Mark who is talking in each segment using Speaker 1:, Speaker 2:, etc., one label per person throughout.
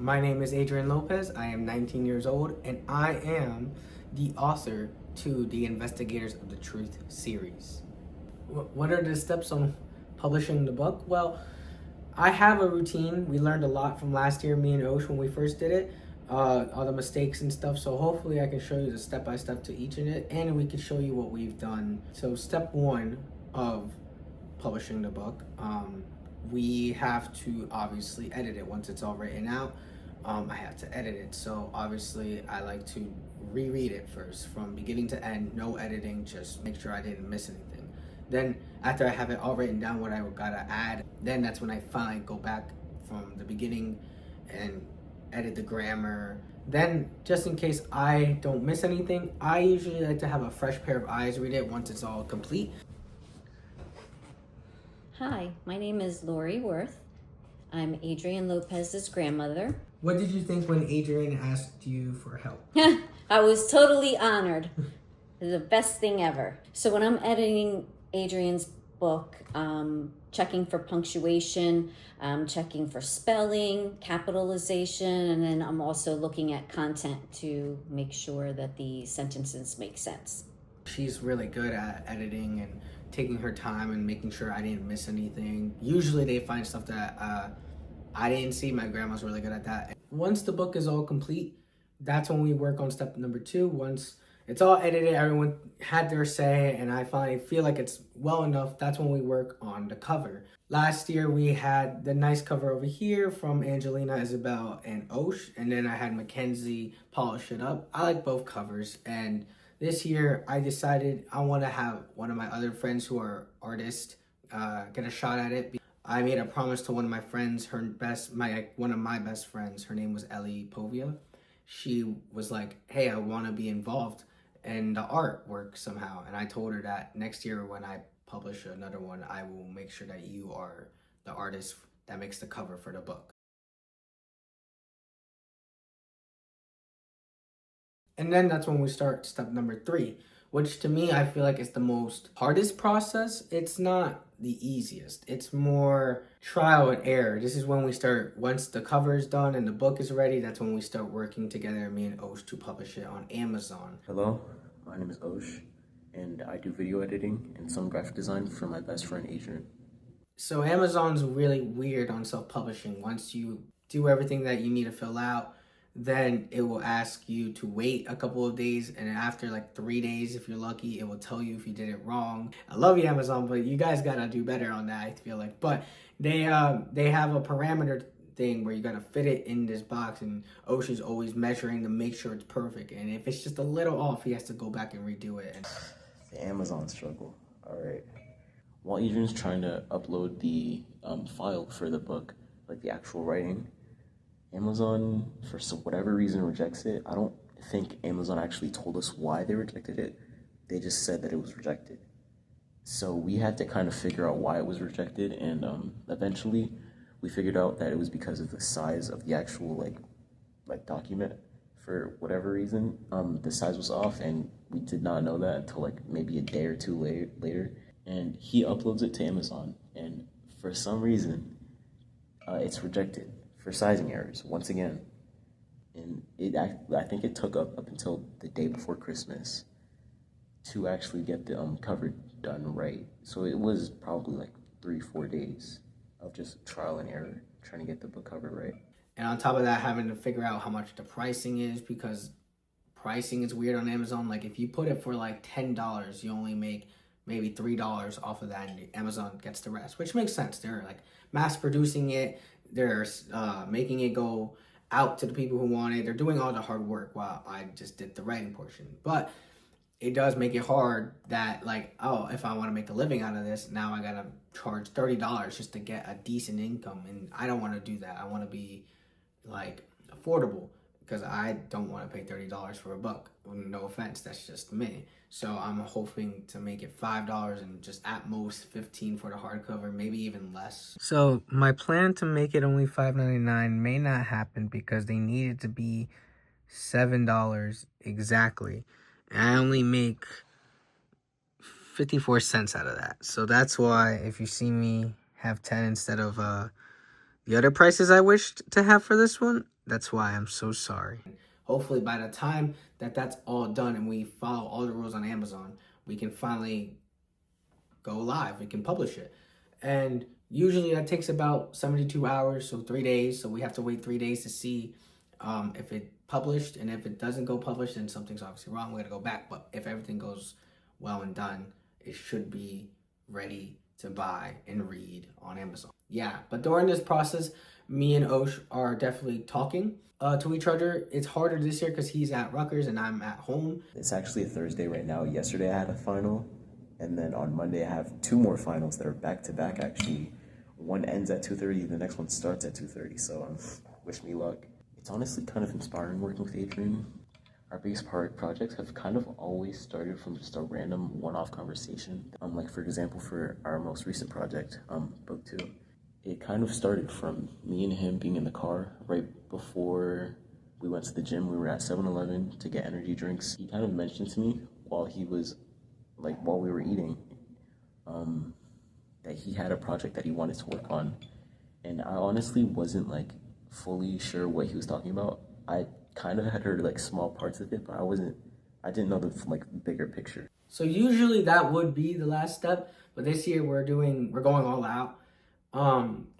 Speaker 1: My name is Adrian Lopez. I am 19 years old, and I am the author to the Investigators of the Truth series. What are the steps on publishing the book? Well, I have a routine. We learned a lot from last year, me and Osh, when we first did it, all the mistakes and stuff. So hopefully I can show you the step-by-step to each of it, and we can show you what we've done. So step one of publishing the book, we have to obviously edit it once it's all written out. I have to edit it, so obviously I like to reread it first from beginning to end, no editing, just make sure I didn't miss anything. Then after I have it all written down what I gotta add, then that's when I finally go back from the beginning and edit the grammar. Then just in case I don't miss anything, I usually like to have a fresh pair of eyes read it once it's all complete.
Speaker 2: Hi, my name is Lori Worth. I'm Adrian Lopez's grandmother.
Speaker 1: What did you think when Adrian asked you for help?
Speaker 2: I was totally honored. The best thing ever. So when I'm editing Adrian's book, checking for punctuation, checking for spelling, capitalization, and then I'm also looking at content to make sure that the sentences make sense.
Speaker 1: She's really good at editing and taking her time and making sure I didn't miss anything. Usually they find stuff that I didn't see. My grandma's really good at that. Once the book is all complete, that's when we work on step number 2. Once it's all edited, everyone had their say, and I finally feel like it's well enough, that's when we work on the cover. Last year we had the nice cover over here from Angelina, Isabel, and Osh, and then I had Mackenzie polish it up. I like both covers, and this year I decided I want to have one of my other friends who are artists get a shot at it. I made a promise to one of my friends, one of my best friends, her name was Ellie Povia. She was like, hey, I want to be involved in the artwork somehow. And I told her that next year when I publish another one, I will make sure that you are the artist that makes the cover for the book. And then that's when we start step number 3, which to me, I feel like is the most hardest process. It's not the easiest. It's more trial and error. This is when we start, once the cover is done and the book is ready, that's when we start working together, me and Osh, to publish it on Amazon.
Speaker 3: Hello, my name is Osh, and I do video editing and some graphic design for my best friend Adrian.
Speaker 1: So Amazon's really weird on self-publishing. Once you do everything that you need to fill out, then it will ask you to wait a couple of days, and after like 3 days, if you're lucky, it will tell you if you did it wrong. I love you, Amazon, but you guys gotta do better on that, I feel like. But they have a parameter thing where you gotta fit it in this box, and Osh is always measuring to make sure it's perfect, and if it's just a little off, he has to go back and redo it.
Speaker 3: The Amazon struggle. All right. While Adrian's trying to upload the file for the book, like the actual writing, Amazon, for whatever reason, rejects it. I don't think Amazon actually told us why they rejected it. They just said that it was rejected. So we had to kind of figure out why it was rejected, and eventually we figured out that it was because of the size of the actual like document. For whatever reason, the size was off, and we did not know that until like maybe a day or two later. And he uploads it to Amazon, and for some reason, it's rejected for sizing errors once again. And I think it took up until the day before Christmas to actually get the cover done right. So it was probably like 3-4 days of just trial and error trying to get the book cover right.
Speaker 1: And on top of that, having to figure out how much the pricing is, because pricing is weird on Amazon. Like if you put it for like $10, you only make maybe $3 off of that, and Amazon gets the rest, which makes sense. They're like mass producing it. They're making it go out to the people who want it. They're doing all the hard work while I just did the writing portion. But it does make it hard that, like, oh, if I want to make a living out of this, now I gotta charge $30 just to get a decent income. And I don't want to do that. I want to be like affordable, because I don't want to pay $30 for a book. No offense, that's just me. So I'm hoping to make it $5 and just at most $15 for the hardcover, maybe even less. So my plan to make it only $5.99 may not happen, because they need it to be $7 exactly. And I only make 54 cents out of that. So that's why if you see me have 10 instead of the other prices I wished to have for this one, That's why I'm so sorry. Hopefully by the time that that's all done and we follow all the rules on Amazon, we can finally go live. We can publish it. And usually that takes about 72 hours, so 3 days. So we have to wait 3 days to see if it published. And if it doesn't go published, then something's obviously wrong. We're going to go back. But if everything goes well and done, it should be ready to buy and read on Amazon. Yeah, but during this process, me and Osh are definitely talking to each other. It's harder this year because he's at Rutgers and I'm at home.
Speaker 3: It's actually a Thursday right now. Yesterday I had a final, and then on Monday I have 2 more finals that are back to back. Actually, one ends at 2:30, the next one starts at 2:30. So wish me luck. It's honestly kind of inspiring working with Adrian. Our biggest projects have kind of always started from just a random one-off conversation. Like for example, for our most recent project, book 2, it kind of started from me and him being in the car right before we went to the gym. We were at 7-Eleven to get energy drinks. He kind of mentioned to me while we were eating, that he had a project that he wanted to work on. And I honestly wasn't like fully sure what he was talking about. I kind of had heard like small parts of it, but I didn't know the like bigger picture.
Speaker 1: So usually that would be the last step, but this year we're going all out.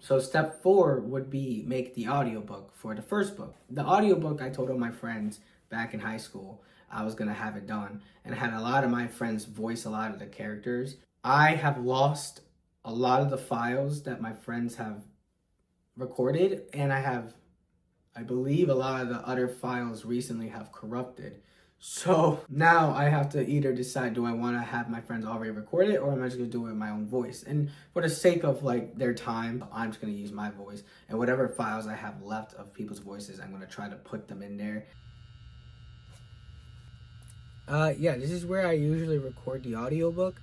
Speaker 1: So step 4 would be make the audiobook for the first book. The audiobook, I told all my friends back in high school I was gonna have it done, and I had a lot of my friends voice a lot of the characters. I have lost a lot of the files that my friends have recorded, and I believe a lot of the other files recently have corrupted. So now I have to either decide, do I want to have my friends already record it, or am I just going to do it with my own voice? And for the sake of like their time, I'm just going to use my voice. And whatever files I have left of people's voices, I'm going to try to put them in there. Yeah, this is where I usually record the audiobook.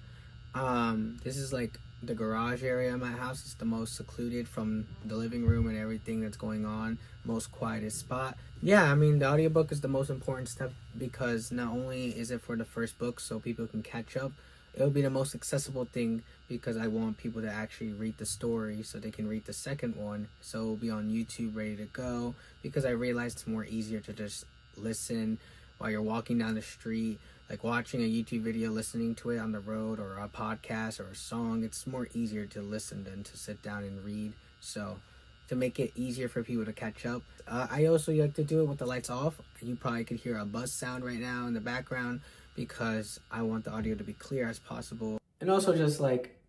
Speaker 1: This is like the garage area of my house. It's the most secluded from the living room and everything that's going on, most quietest spot. Yeah, I mean, the audiobook is the most important step because not only is it for the first book so people can catch up, it'll be the most accessible thing because I want people to actually read the story so they can read the second one. So it'll be on YouTube ready to go because I realized it's more easier to just listen while you're walking down the street, like watching a YouTube video, listening to it on the road, or a podcast or a song. It's more easier to listen than to sit down and read. So to make it easier for people to catch up, I also like to do it with the lights off. You probably could hear a buzz sound right now in the background because I want the audio to be clear as possible. And also just like,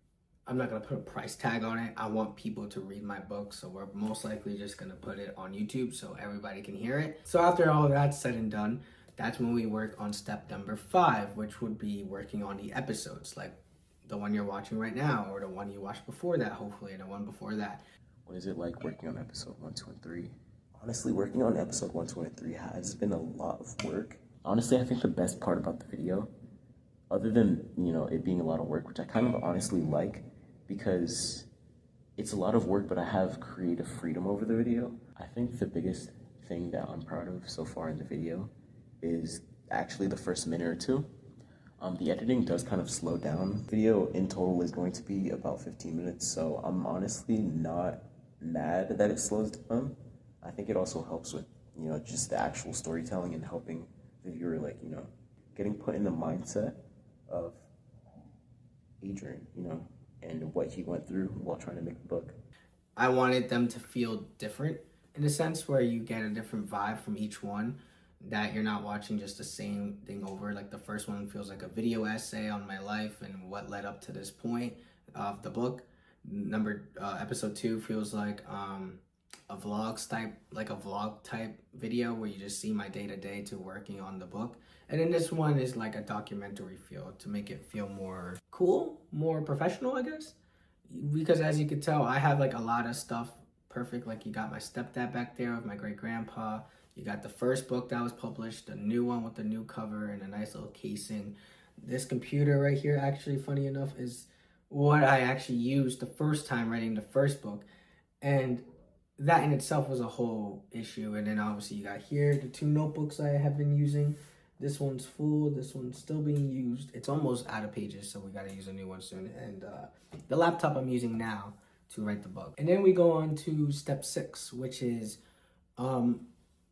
Speaker 1: I'm not going to put a price tag on it. I want people to read my book, so we're most likely just going to put it on YouTube so everybody can hear it. So after all that's said and done, that's when we work on step number 5, which would be working on the episodes, like the one you're watching right now, or the one you watched before that, hopefully, and the one before that.
Speaker 3: What is it like working on episode 1, 2, and 3? Honestly, working on episode 1, 2, and 3 has been a lot of work. Honestly, I think the best part about the video, other than, it being a lot of work, which I kind of honestly like, because it's a lot of work, but I have creative freedom over the video. I think the biggest thing that I'm proud of so far in the video is actually the first minute or 2. The editing does kind of slow down. Video in total is going to be about 15 minutes, so I'm honestly not mad that it slows down. I think it also helps with, just the actual storytelling and helping the viewer, getting put in the mindset of Adrian, and what he went through while trying to make the book.
Speaker 1: I wanted them to feel different in a sense where you get a different vibe from each one, that you're not watching just the same thing over. Like the first one feels like a video essay on my life and what led up to this point of the book. Episode 2 feels like a vlog type video where you just see my day-to-day to working on the book. And then this one is like a documentary feel to make it feel more cool, more professional, I guess. Because as you could tell, I have like a lot of stuff perfect. Like you got my stepdad back there with my great-grandpa. You got the first book that was published, the new one with the new cover and a nice little casing. This computer right here, actually, funny enough, is what I actually used the first time writing the first book. And that in itself was a whole issue. And then obviously you got here the 2 notebooks I have been using. This one's full, this one's still being used. It's almost out of pages, so we gotta use a new one soon. And the laptop I'm using now to write the book. And then we go on to step 6, which is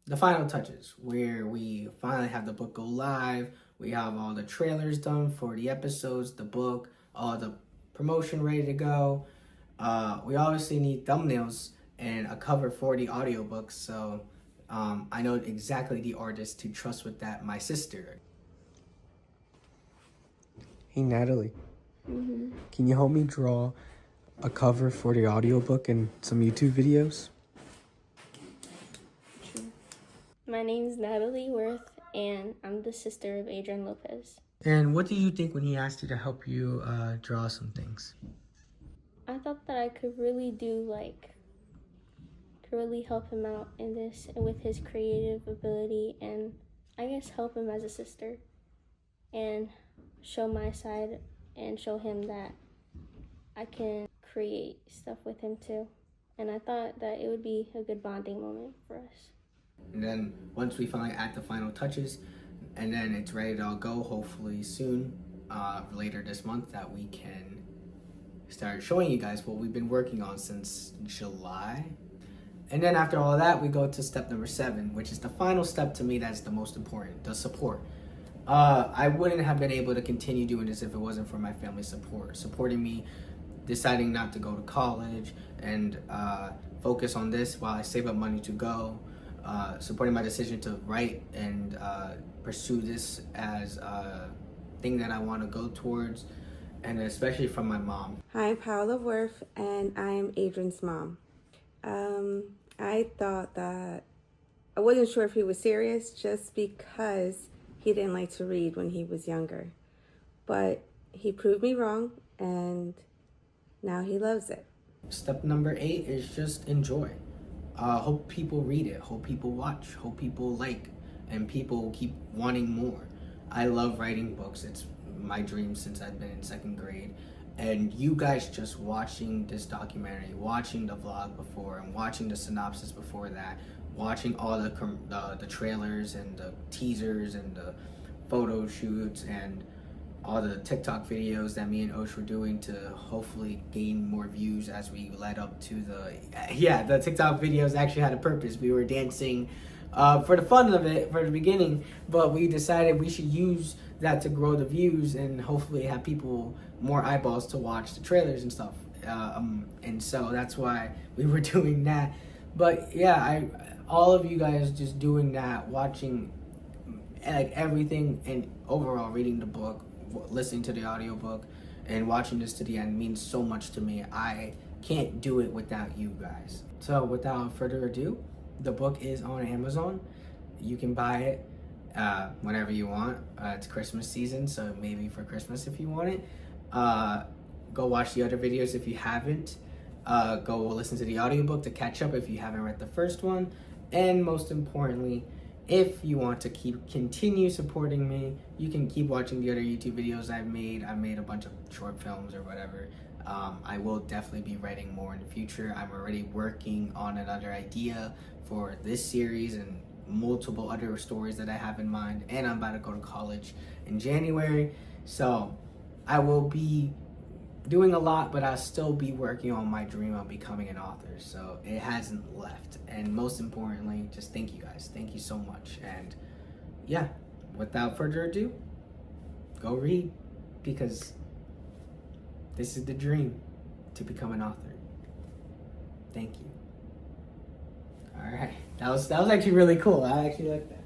Speaker 1: the final touches, where we finally have the book go live. We have all the trailers done for the episodes, the book, all the promotion ready to go. We obviously need thumbnails and a cover for the audiobooks, so I know exactly the artist to trust with that, my sister.
Speaker 4: Hey Natalie, can you help me draw a cover for the audiobook and some YouTube videos?
Speaker 5: My name's Natalie Worth, and I'm the sister of Adrian Lopez.
Speaker 1: And what did you think when he asked you to help you draw some things?
Speaker 5: I thought that I could really help him out in this with his creative ability, and I guess help him as a sister and show my side and show him that I can create stuff with him too. And I thought that it would be a good bonding moment for us.
Speaker 1: And then once we finally add the final touches, and then it's ready to all go, hopefully soon, later this month, that we can start showing you guys what we've been working on since July. And then after all of that, we go to step number 7, which is the final step to me that's the most important, the support. I wouldn't have been able to continue doing this if it wasn't for my family's support, supporting me, deciding not to go to college and focus on this while I save up money to go, supporting my decision to write and pursue this as a thing that I want to go towards, and especially from my mom.
Speaker 6: Hi, I'm Paola Worth, and I am Adrian's mom. I thought that I wasn't sure if he was serious just because he didn't like to read when he was younger. But he proved me wrong, and now he loves it.
Speaker 1: Step number 8 is just enjoy. Hope people read it, hope people watch, hope people like, and people keep wanting more. I love writing books. It's my dream since I've been in 2nd grade. And you guys just watching this documentary, watching the vlog before, and watching the synopsis before that, watching all the trailers and the teasers and the photo shoots and all the TikTok videos that me and Osh were doing to hopefully gain more views as we led up to the TikTok videos actually had a purpose. We were dancing for the fun of it for the beginning, but we decided we should use that to grow the views and hopefully have people more eyeballs to watch the trailers and stuff. And so that's why we were doing that. But yeah, all of you guys just doing that, watching like everything, and overall reading the book, listening to the audiobook, and watching this to the end means so much to me. I can't do it without you guys. So without further ado, the book is on Amazon. You can buy it whenever you want. It's Christmas season, so maybe for Christmas if you want it. Go watch the other videos if you haven't. Go listen to the audiobook to catch up if you haven't read the first one. And most importantly, if you want to continue supporting me, you can keep watching the other YouTube videos I've made. I've made a bunch of short films or whatever. I will definitely be writing more in the future. I'm already working on another idea for this series and multiple other stories that I have in mind. And I'm about to go to college in January. So I will be doing a lot, but I'll still be working on my dream of becoming an author. So it hasn't left. And most importantly, just thank you guys. Thank you so much. And yeah, without further ado, go read, because this is the dream, to become an author. Thank you. All right. That was actually really cool. I actually like that.